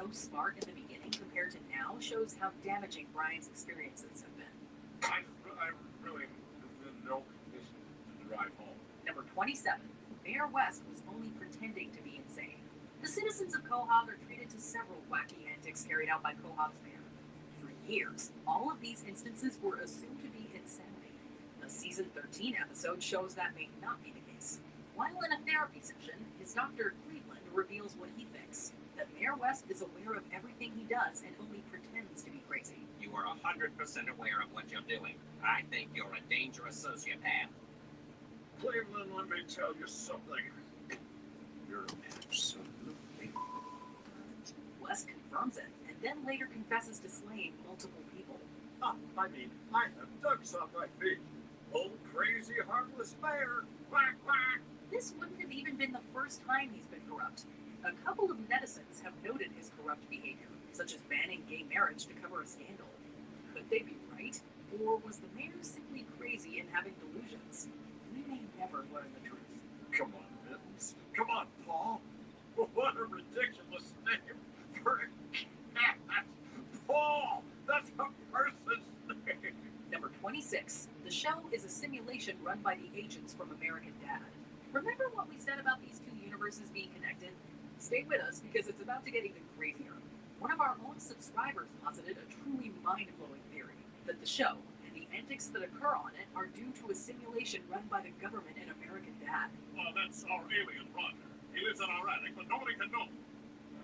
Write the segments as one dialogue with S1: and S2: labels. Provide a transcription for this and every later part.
S1: so smart in the beginning compared to now shows how damaging Brian's experiences have been.
S2: I really was in no condition to drive home.
S1: Number 27. Mayor West was only pretending to be insane. The citizens of Quahog are treated to several wacky antics carried out by Quahog's mayor. For years, all of these instances were assumed to be insanity. The season 13 episode shows that may not be the case. While in a therapy session, his doctor Cleveland reveals what he thinks: that Mayor West is aware of everything he does and only pretends to be crazy.
S3: You are 100% aware of what you're doing. I think you're a dangerous sociopath.
S2: Cleveland, let me tell you something. You're absolutely...
S1: West confirms it, and then later confesses to slaying multiple people.
S2: I have ducks on my feet. Old crazy harmless bear. Quack, quack.
S1: This wouldn't have even been the first time he's been corrupt. A couple of netizens have noted his corrupt behavior, such as banning gay marriage to cover a scandal. Could they be right? Or was the mayor simply crazy and having delusions? We may never learn the truth.
S2: Come on, Mittens. Come on, Paul. What a ridiculous name for a cat. Paul! That's a person's name.
S1: Number 26. The show is a simulation run by the agents from American Dad. Remember what we said about these two universes being connected? Stay with us because it's about to get even crazier. One of our own subscribers posited a truly mind-blowing theory that the show and the antics that occur on it are due to a simulation run by the government in American Dad.
S2: Oh, that's our alien Roger. He lives in our attic, but nobody can know.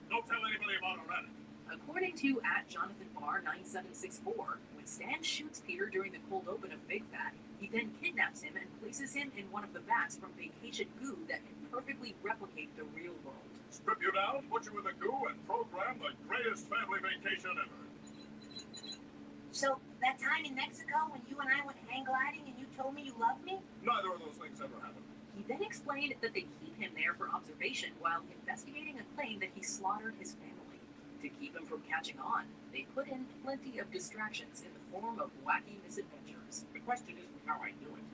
S2: Don't tell anybody about our attic.
S1: According to @JonathanBarr9764, when Stan shoots Peter during the cold open of Big Fat, he then kidnaps him and places him in one of the vats from vacation goo that can perfectly replicate the real world.
S2: Strip you down, put you in the goo, and program the greatest family vacation ever.
S4: So, that time in Mexico when you and I went hang gliding and you told me you loved me?
S2: Neither of those things ever happened.
S1: He then explained that they keep him there for observation while investigating a claim that he slaughtered his family. To keep him from catching on, they put in plenty of distractions in the form of wacky misadventures.
S2: The question isn't how I do it.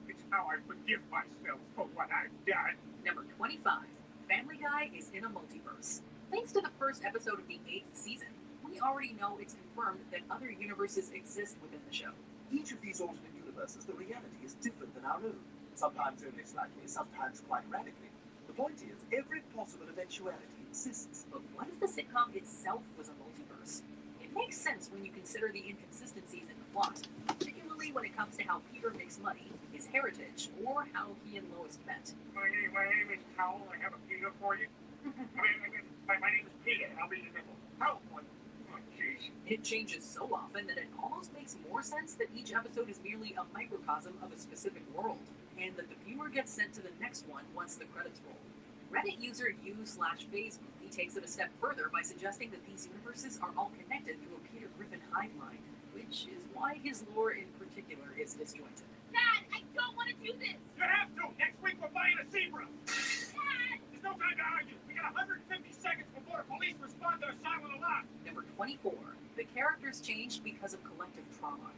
S2: It's how I forgive myself for what I've done.
S1: Number 25. Family Guy is in a multiverse. Thanks to the first episode of the 8th season, we already know it's confirmed that other universes exist within the show.
S5: Each of these alternate universes, the reality is different than our own. Sometimes only slightly, sometimes quite radically. The point is, every possible eventuality exists.
S1: But what if the sitcom itself was a multiverse? It makes sense when you consider the inconsistencies in the plot, particularly when it comes to how Peter makes money, his heritage, or how he and Lois met.
S2: My name is Powell. I have a Peter for you. My name is Peter, and I'll be the nickel. Powell for you. Oh, jeez.
S1: It changes so often that it almost makes more sense that each episode is merely a microcosm of a specific world, and that the viewer gets sent to the next one once the credits roll. Reddit user u/FazeMovie takes it a step further by suggesting that these universes are all connected through a Peter Griffin hive mind, which is why his lore in particular is disjointed.
S4: Dad, I don't want to do this!
S2: You have to! Next week we're buying a zebra!
S4: Dad!
S2: There's no time to argue! We got 150 seconds before the police respond to a silent alarm!
S1: Number 24. The characters changed because of collective trauma.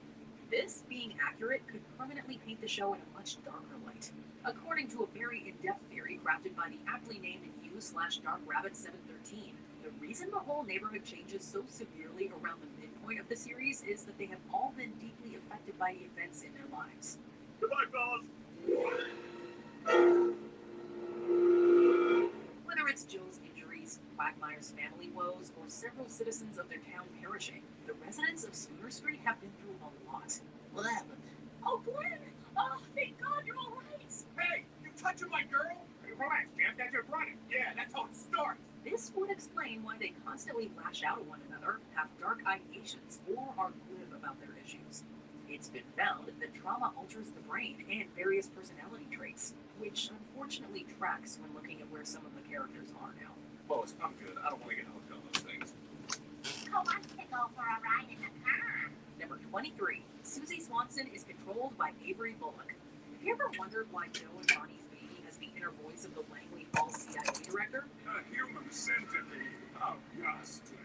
S1: This, being accurate, could permanently paint the show in a much darker light. According to a very in-depth theory crafted by the aptly named u/DarkRabbit713, the reason the whole neighborhood changes so severely around the midpoint of the series is that they have all been deeply affected by events in their lives.
S2: Goodbye, fellas!
S1: Whether it's Joe's injuries, Quagmire's family woes, or several citizens of their town perishing, the residents of Spooner Street have been through a lot.
S5: What happened?
S1: Oh, Glenn! Oh, thank God you're all right!
S2: Hey, you touching my girl? Hey, relax, Jeff. That's your brother. Yeah, that's how it starts.
S1: This would explain why they constantly lash out at one another, have dark ideations, or are glib about their issues. It's been found that trauma alters the brain and various personality traits, which unfortunately tracks when looking at where some of the characters are now.
S2: Lois, I'm good. I don't want to get hooked on those things.
S4: Who wants to go for a ride in the car?
S1: Number 23. Susie Swanson is controlled by Avery Bullock. Have you ever wondered why Joe and Bonnie's baby has the inner voice of the Langley Falls CIA director?
S2: A human centipede. How ghastly.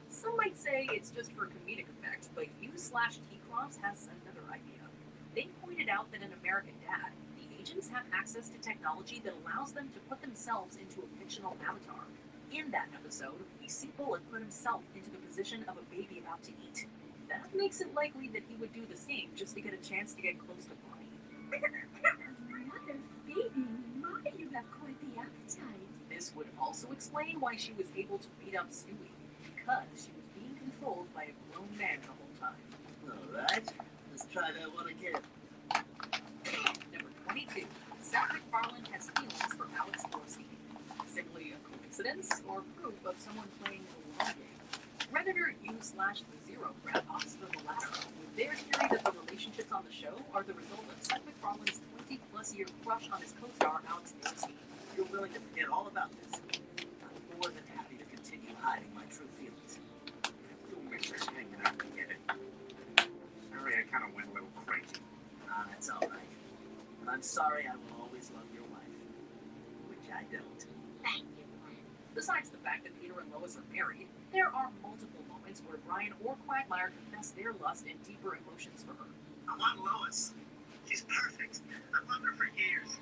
S1: Some might say it's just for comedic effect, but u/T-Cross has another idea. They pointed out that in American Dad, the agents have access to technology that allows them to put themselves into a fictional avatar. In that episode, we see Bullock put himself into the position of a baby about to eat. That makes it likely that he would do the same just to get a chance to get close to Bonnie.
S6: Another baby. My, you have quite the appetite.
S1: This would also explain why she was able to beat up Stewie, because she was being controlled by a grown man the whole time.
S5: Alright, let's try that one again.
S1: Number 22. Seth MacFarlane has feelings for Alex Borstein. Simply a coincidence or proof of someone playing the long game? Redditor U/Zero Graph opts for the latter, with their theory that the relationships on the show are the result of Seth MacFarlane's 20-plus year crush on his co-star Alex Borstein.
S5: You're willing to forget all about this. I'm more than happy to continue hiding my true feelings.
S3: You'll miss us hanging out together. Sorry, I kind of went a little crazy.
S5: Ah, that's alright. But I'm sorry I will always love your wife. Which I don't.
S4: Thank you, Glenn.
S1: Besides the fact that Peter and Lois are married, there are multiple moments where Brian or Quagmire confess their lust and deeper emotions for her.
S2: I want Lois. She's perfect. I've loved her for years.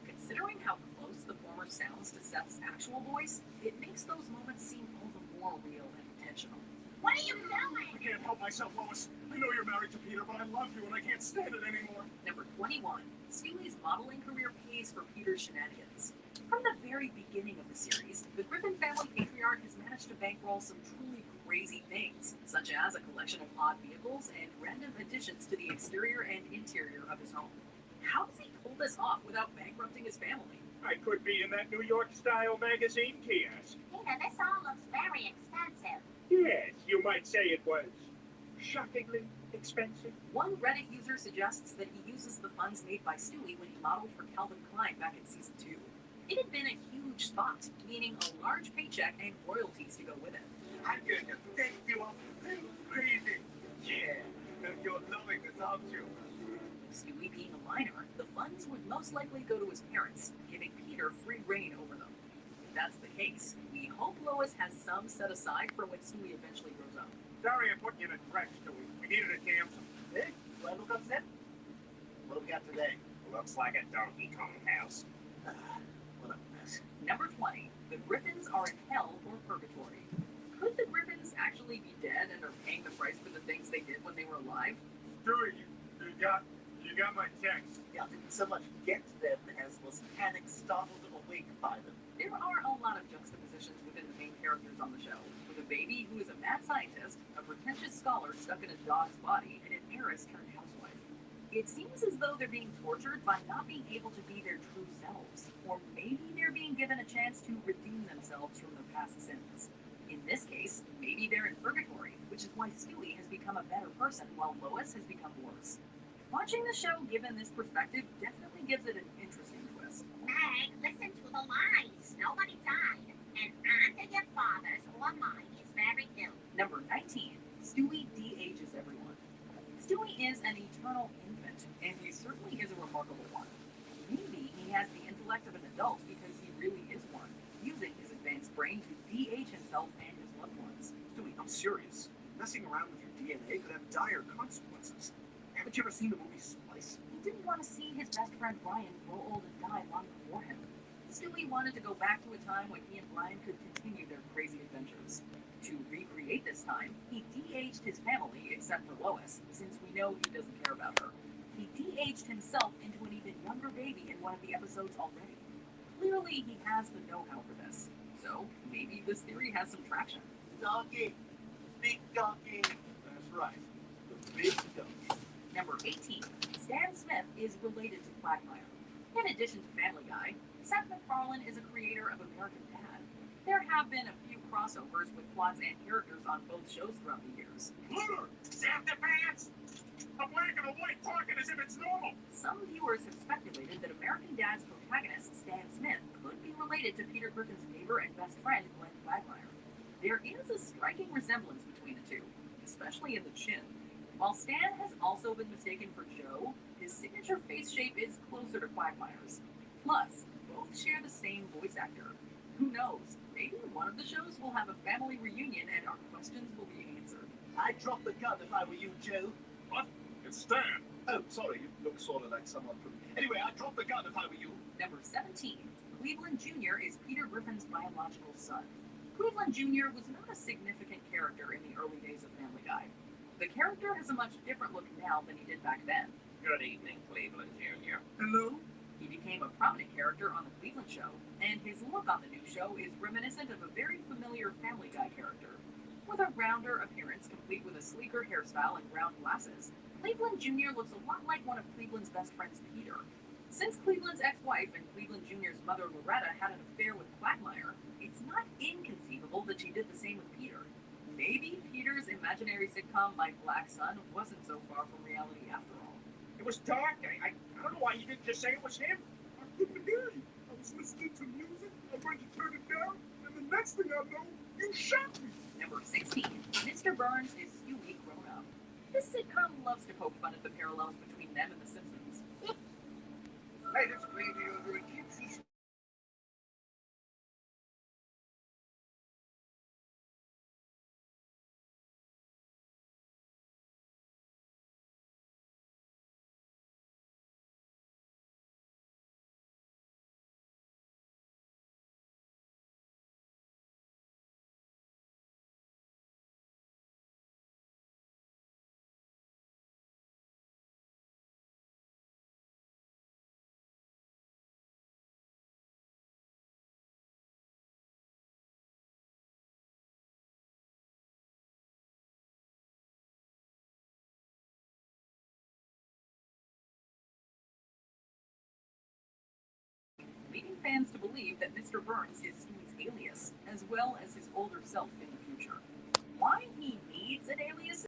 S1: Considering how close the former sounds to Seth's actual voice, it makes those moments seem all the more real and intentional.
S4: What are you
S2: I
S4: doing?
S2: can't help myself, Lois. I know you're married to Peter, but I love you and I can't stand it anymore.
S1: Number 21. Stewie's modeling career pays for Peter's shenanigans. From the very beginning of the series, the Griffin family patriarch has managed to bankroll some truly crazy things, such as a collection of odd vehicles and random additions to the exterior and interior of his home. How has he pulled this off without bankrupting his family?
S2: I could be in that New York-style magazine kiosk.
S4: Peter, this all looks very expensive.
S2: Yes, you might say it was shockingly expensive.
S1: One Reddit user suggests that he uses the funds made by Stewie when he modeled for Calvin Klein back in season 2. It had been a huge spot, meaning a large paycheck and royalties to go with it.
S2: I'm going to take you up crazy. Yeah, you're loving this, aren't you?
S1: Stewie being a minor, the funds would most likely go to his parents, giving Peter free reign over them. If that's the case, we hope Lois has some set aside for when Stewie eventually grows up.
S2: Sorry I'm putting you in a crutch, Stewie. We needed a damsel.
S5: Hey, do I look upset? What do we got today?
S3: Looks like a Donkey Kong house.
S5: What a mess.
S1: Number 20. The Griffins are in hell or purgatory. Could the Griffins actually be dead and are paying the price for the things they did when they were alive?
S2: Stewie, you got my text.
S5: Yeah, didn't so much get them as was panicked, startled, and awake by them.
S1: There are a lot of juxtapositions within the main characters on the show, with a baby who is a mad scientist, a pretentious scholar stuck in a dog's body, and an heiress turned housewife. It seems as though they're being tortured by not being able to be their true selves, or maybe they're being given a chance to redeem themselves from their past sins. In this case, maybe they're in purgatory, which is why Stewie has become a better person while Lois has become worse. Watching the show given this perspective definitely gives it an interesting twist.
S4: Meg, listen to the lies. Nobody died. And neither your father's or mine is very ill.
S1: Number 19. Stewie de-ages everyone. Stewie is an eternal infant, and he certainly is a remarkable one. Maybe he has the intellect of an adult because he really is one, using his advanced brain to de-age himself and his loved ones.
S2: Stewie, I'm serious. Messing around with your DNA could have dire consequences. Haven't you ever seen the movie Splice?
S1: He didn't want to see his best friend Brian grow old and die long before him. Stewie wanted to go back to a time when he and Brian could continue their crazy adventures. To recreate this time, he de-aged his family, except for Lois, since we know he doesn't care about her. He de-aged himself into an even younger baby in one of the episodes already. Clearly, he has the know-how for this. So, maybe this theory has some traction.
S5: Donkey. Big donkey.
S2: That's right.
S5: The big donkey.
S1: Number 18. Stan Smith is related to Quagmire. In addition to Family Guy, Seth MacFarlane is a creator of American Dad. There have been a few crossovers with plots and characters on both shows throughout the years.
S2: Lunar! Zap the pants! A black and a white talking as if it's normal!
S1: Some viewers have speculated that American Dad's protagonist, Stan Smith, could be related to Peter Griffin's neighbor and best friend, Glenn Quagmire. There is a striking resemblance between the two, especially in the chin. While Stan has also been mistaken for Joe, his signature face shape is closer to Quagmire's. Plus, both share the same voice actor. Who knows? Maybe one of the shows will have a family reunion and our questions will be answered.
S5: I'd drop the gun if I were you, Joe.
S2: What? It's Stan.
S5: Oh, sorry, you look sort of like someone from... Anyway, I'd drop the gun if I were you.
S1: Number 17. Cleveland Jr. is Peter Griffin's biological son. Cleveland Jr. was not a significant character in the early days of Family Guy. The character has a much different look now than he did back then.
S3: Good evening, Cleveland Jr.
S5: Hello?
S1: He became a prominent character on The Cleveland Show, and his look on the new show is reminiscent of a very familiar Family Guy character. With a rounder appearance complete with a sleeker hairstyle and round glasses, Cleveland Jr. looks a lot like one of Cleveland's best friends, Peter. Since Cleveland's ex-wife and Cleveland Jr.'s mother, Loretta, had an affair with Quagmire, it's not inconceivable that she did the same with Peter. Maybe Peter's imaginary sitcom My Black Son wasn't so far from reality after all.
S3: It was dark. I don't know why you didn't just say it was him.
S2: I couldn't hear you. I was listening to music. I went to turn it down, and the next thing I know, you shot me.
S1: Number 16. Mr. Burns is Huey grown up. This sitcom loves to poke fun at the parallels between them and The Simpsons.
S3: Hey, that's crazy over it keeps you.
S1: Leading fans to believe that Mr. Burns is Huey's alias, as well as his older self in the future. Why he needs an alias